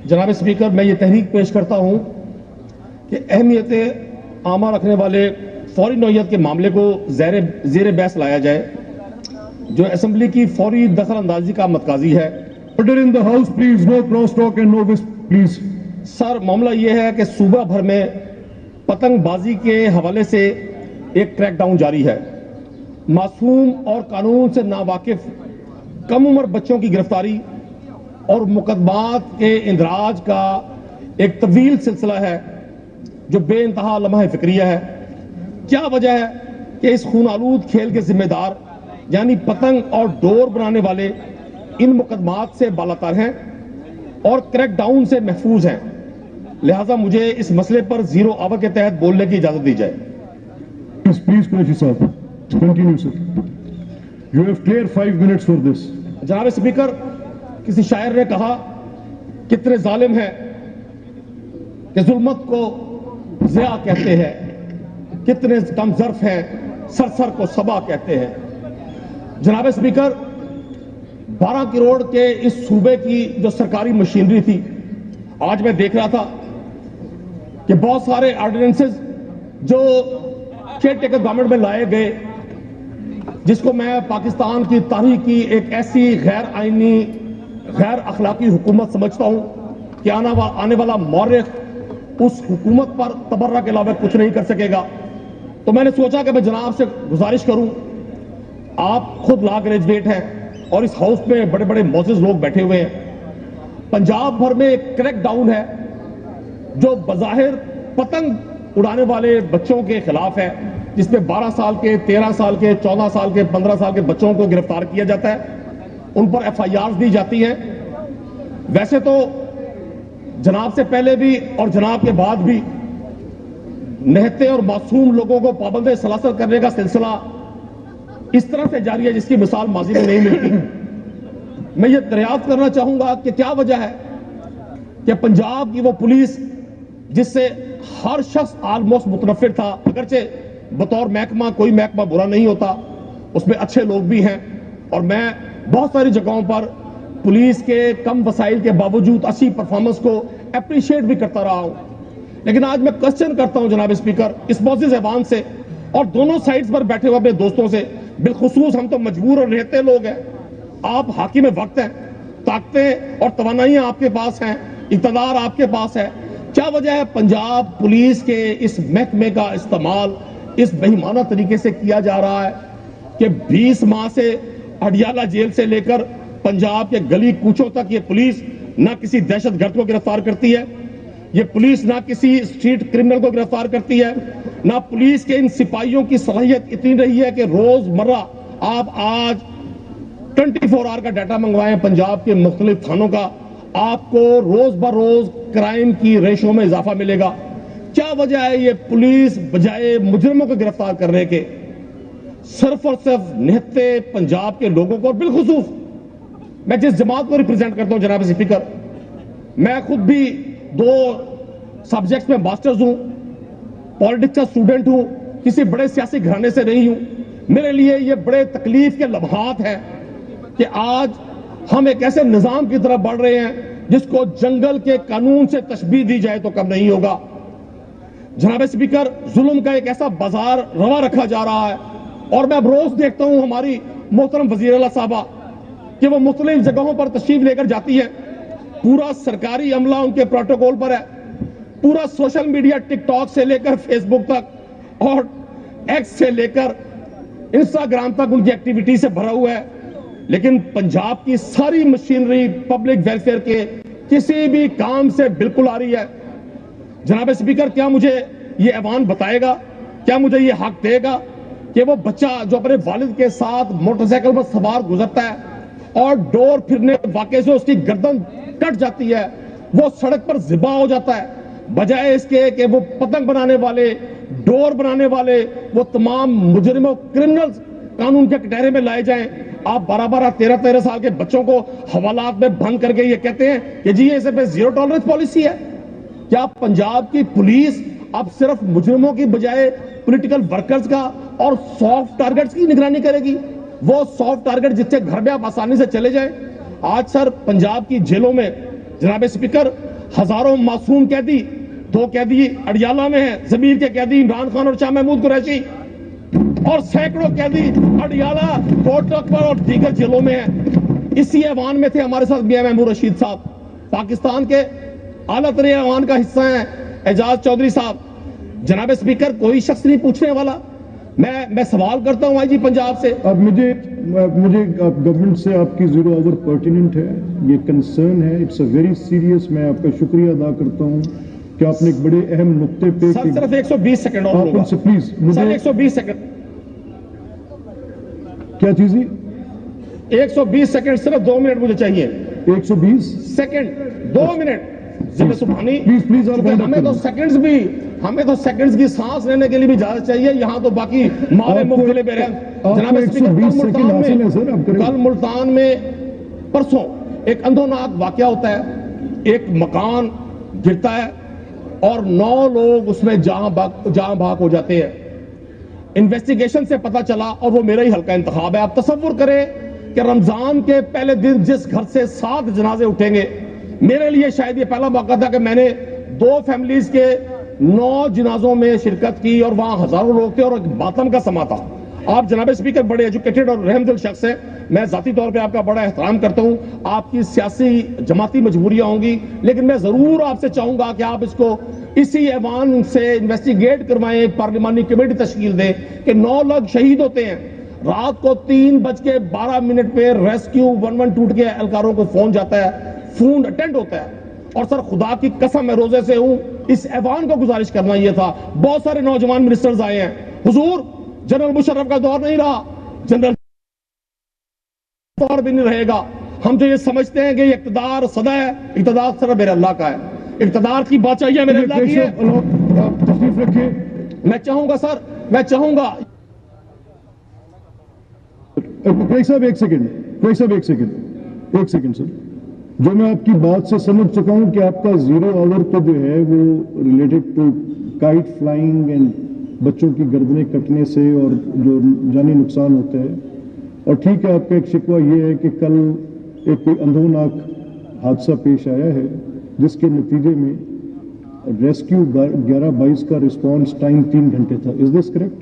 جناب اسپیکر، میں یہ تحریک پیش کرتا ہوں کہ اہمیت عامہ رکھنے والے فوری نوعیت کے معاملے کو زیر بحث لایا جائے، جو اسمبلی کی فوری دخل اندازی کا متقاضی ہے۔ Order in the house, please. No cross talk and no please. سر، معاملہ یہ ہے کہ صوبہ بھر میں پتنگ بازی کے حوالے سے ایک کریک ڈاؤن جاری ہے۔ معصوم اور قانون سے ناواقف کم عمر بچوں کی گرفتاری اور مقدمات کے اندراج کا ایک طویل سلسلہ ہے جو بے انتہا لمحہ فکریہ ہے۔ کیا وجہ ہے کہ اس خون آلود کھیل کے ذمہ دار یعنی پتنگ اور ڈور بنانے والے ان مقدمات سے بالاتر ہیں اور کریک ڈاؤن سے محفوظ ہیں؟ لہٰذا مجھے اس مسئلے پر زیرو آور کے تحت بولنے کی اجازت دی جائے۔ Please, Qureshi صاحب. Continue, sir. You have clear 5 minutes for this. جناب اسپیکر، کسی شاعر نے کہا کتنے ظالم ہیں کہ ظلمت کو ضیاء کہتے ہیں، کتنے کم ظرف ہیں سرسر کو صبا کہتے ہیں۔ جناب اسپیکر، 12 کروڑ کے اس صوبے کی جو سرکاری مشینری تھی، آج میں دیکھ رہا تھا کہ بہت سارے آرڈیننسز جو کیئر ٹیکر گورنمنٹ میں لائے گئے، جس کو میں پاکستان کی تاریخ کی ایک ایسی غیر آئینی غیر اخلاقی حکومت سمجھتا ہوں کہ آنے والا مورخ اس حکومت پر تبرہ کے علاوہ کچھ نہیں کر سکے گا۔ تو میں نے سوچا کہ میں جناب سے گزارش کروں، آپ خود لا گریجویٹ ہیں اور اس ہاؤس میں بڑے بڑے معزز لوگ بیٹھے ہوئے ہیں۔ پنجاب بھر میں ایک کریک ڈاؤن ہے جو بظاہر پتنگ اڑانے والے بچوں کے خلاف ہے، جس میں 12 سال کے، 13 سال کے، 14 سال کے، 15 سال کے بچوں کو گرفتار کیا جاتا ہے، ان پر FIRs دی جاتی ہیں۔ ویسے تو جناب سے پہلے بھی اور جناب کے بعد بھی نہتے اور معصوم لوگوں کو پابند سلاسل کرنے کا سلسلہ اس طرح سے جاری ہے جس کی مثال ماضی میں نہیں ملتی۔ میں یہ دریافت کرنا چاہوں گا کہ کیا وجہ ہے کہ پنجاب کی وہ پولیس جس سے ہر شخص آلموسٹ متنفر تھا، اگرچہ بطور محکمہ کوئی محکمہ برا نہیں ہوتا، اس میں اچھے لوگ بھی ہیں، اور میں بہت ساری جگہوں پر پولیس کے کم وسائل کے باوجود اچھی پرفارمنس کو اپریشیٹ بھی کرتا رہا ہوں۔ لیکن آج میں کوسچن کرتا ہوں جناب اسپیکر اس معزز ایوان سے اور دونوں سائڈز پر بیٹھے ہوئے اپنے دوستوں سے، بالخصوص ہم تو مجبور اور رہتے لوگ ہیں، آپ حاکم وقت ہیں، طاقتیں اور توانائیاں آپ کے پاس ہیں، اقتدار آپ کے پاس ہے، کیا وجہ ہے پنجاب پولیس کے اس محکمے کا استعمال اس بہیمانہ طریقے سے کیا جا رہا ہے کہ 20 ماہ سے اڈیالہ جیل سے لے کر پنجاب کے گلی کوچوں تک یہ پولیس نہ کسی دہشت گرد کو گرفتار کرتی ہے، یہ پولیس نہ کسی اسٹریٹ کرمنل کو گرفتار کرتی ہے، نہ پولیس کے ان سپاہیوں کی صلاحیت اتنی رہی ہے کہ روز مرہ آپ آج 24 آور کا ڈیٹا منگوائیں پنجاب کے مختلف تھانوں کا، آپ کو روز بروز کرائم کی ریشو میں اضافہ ملے گا۔ کیا وجہ ہے یہ پولیس بجائے مجرموں کو گرفتار کرنے کے صرف اور صرف نہتے پنجاب کے لوگوں کو، اور بالخصوص میں جس جماعت کو ریپرزینٹ کرتا ہوں جناب اسپیکر، میں خود بھی 2 سبجیکٹس میں ماسٹرز ہوں، پالیٹکس کا اسٹوڈنٹ ہوں، کسی بڑے سیاسی گھرانے سے نہیں ہوں۔ میرے لیے یہ بڑے تکلیف کے لمحات ہیں کہ آج ہم ایک ایسے نظام کی طرف بڑھ رہے ہیں جس کو جنگل کے قانون سے تشبیہ دی جائے تو کم نہیں ہوگا۔ جناب اسپیکر، ظلم کا ایک ایسا بازار روا رکھا جا رہا ہے، اور میں اب روز دیکھتا ہوں ہماری محترم وزیر اعلیٰ صاحبہ کہ وہ مختلف جگہوں پر تشریف لے کر جاتی ہے، پورا سرکاری عملہ ان کے پروٹوکول پر ہے، پورا سوشل میڈیا ٹک ٹاک سے لے کر فیس بک تک اور ایکس سے لے کر انسٹاگرام تک ان کی ایکٹیویٹی سے بھرا ہوا ہے، لیکن پنجاب کی ساری مشینری پبلک ویلفیئر کے کسی بھی کام سے بالکل آ رہی ہے۔ جناب اسپیکر، کیا مجھے یہ ایوان بتائے گا، کیا مجھے یہ حق دے گا کہ وہ بچہ جو اپنے والد کے ساتھ موٹر سائیکل پر سوار گزرتا ہے اور ڈور پھرنے واقعے سے اس کی گردن کٹ جاتی ہے، وہ سڑک پر ذبح ہو جاتا ہے، بجائے اس کے کہ وہ پتنگ بنانے والے، ڈور بنانے والے، وہ تمام مجرموں کرمنلز قانون کے کٹہرے میں لائے جائیں، آپ 12 13 سال کے بچوں کو حوالات میں بند کر کے یہ کہتے ہیں کہ جی یہ پہ زیرو ٹالرنس پالیسی ہے۔ کیا پنجاب کی پولیس اب صرف مجرموں کی بجائے پولیٹیکل ورکرز کا اور سافٹ ٹارگٹس کی نگرانی کرے گی؟ وہ سافٹ ٹارگٹ جس سے گھر میں آپ آسانی سے چلے جائیں۔ آج سر پنجاب کی جیلوں میں جناب اسپیکر ہزاروں معصوم قیدی، 2 قیدی اڈیالہ میں ہیں، ضمیر کے قیدی عمران خان اور شاہ محمود قریشی، اور سینکڑوں قیدی اڈیالہ، کوٹک پر اور دیگر جیلوں میں ہیں۔ اسی ایوان میں تھے ہمارے ساتھ میاں محمود رشید صاحب، پاکستان کے اعلیٰ ترین ایوان کا حصہ ہیں اعجاز چودھری صاحب۔ جناب اسپیکر، کوئی شخص نہیں پوچھنے والا۔ میں سوال کرتا ہوں آئی جی پنجاب سے، اب مجھے گورنمنٹ سے آپ کی 0 آور پرٹیننٹ ہے، یہ کنسرن ہے، اٹس اے ویری سیریس۔ میں آپ کا شکریہ ادا کرتا ہوں کہ آپ نے ایک بڑے اہم نقطے پہ سر صرف 120 سیکنڈ اور آپ ہوگا ان سے پلیز سر، مجھے 120 سیکنڈ، کیا چیز 120 سیکنڈ، صرف 2 منٹ مجھے چاہیے، 120 سیکنڈ، 2 منٹ ضلع سبحانی۔ پلیز اور ہمیں تو سیکنڈز کی سانس لینے کے لیے بھی اجازت چاہیے، یہاں تو باقی مارے مختلف ہیں۔ جناب اسپیکر، کل ملتان میں پرسوں ایک اندھوناک واقعہ ہوتا ہے، ایک مکان گرتا ہے اور 9 لوگ اس میں جہاں بھاگ ہو جاتے ہیں۔ انویسٹیگیشن سے پتا چلا، اور وہ میرا ہی حلقہ انتخاب ہے، آپ تصور کریں کہ رمضان کے پہلے دن جس گھر سے 7 جنازے اٹھیں گے، میرے لیے شاید یہ پہلا موقع تھا کہ میں نے 2 فیملیز کے 9 جنازوں میں شرکت کی، اور وہاں ہزاروں لوگ تھے اور ایک ماتم کا سما تھا۔ آپ جناب اسپیکر بڑے ایجوکیٹڈ اور رحم دل شخص ہیں، میں ذاتی طور پہ آپ کا بڑا احترام کرتا ہوں، آپ کی سیاسی جماعتی مجبوریاں ہوں گی، لیکن میں ضرور آپ سے چاہوں گا کہ آپ اس کو اسی ایوان سے انویسٹیگیٹ کروائیں، ایک پارلیمانی کمیٹی تشکیل دیں کہ 9 لوگ شہید ہوتے ہیں۔ رات کو 3:12 پہ ریسکیو 112 کے اہلکاروں کو فون جاتا ہے، فون اٹینڈ ہوتا ہے، اور سر خدا کی قسم میں روزے سے ہوں، اس ایوان کو گزارش کرنا یہ تھا، بہت سارے نوجوان منسٹرز آئے ہیں، حضور جنرل مشرف کا دور نہیں رہا، جنرل دور بھی نہیں رہے گا۔ ہم جو یہ سمجھتے ہیں کہ یہ اقتدار سدا ہے، اقتدار صرف میرے اللہ کا ہے، اقتدار کی بادشاہی میرے اللہ کی ہے۔ تشریف رکھیے۔ میں چاہوں گا سر، میں چاہوں گا صاحب ایک سیکنڈ سر، جو میں آپ کی بات سے سمجھ چکا ہوں کہ آپ کا 0 آور تو جو ہے وہ related to kite flying and بچوں کی گردنیں کٹنے سے اور جو جانی نقصان ہوتا ہے، اور ٹھیک ہے آپ کا ایک شکوہ یہ ہے کہ کل ایک کوئی اندھوناک حادثہ پیش آیا ہے جس کے نتیجے میں ریسکیو 11:22 کا رسپانس ٹائم 3 گھنٹے تھا۔ از دس کریکٹ؟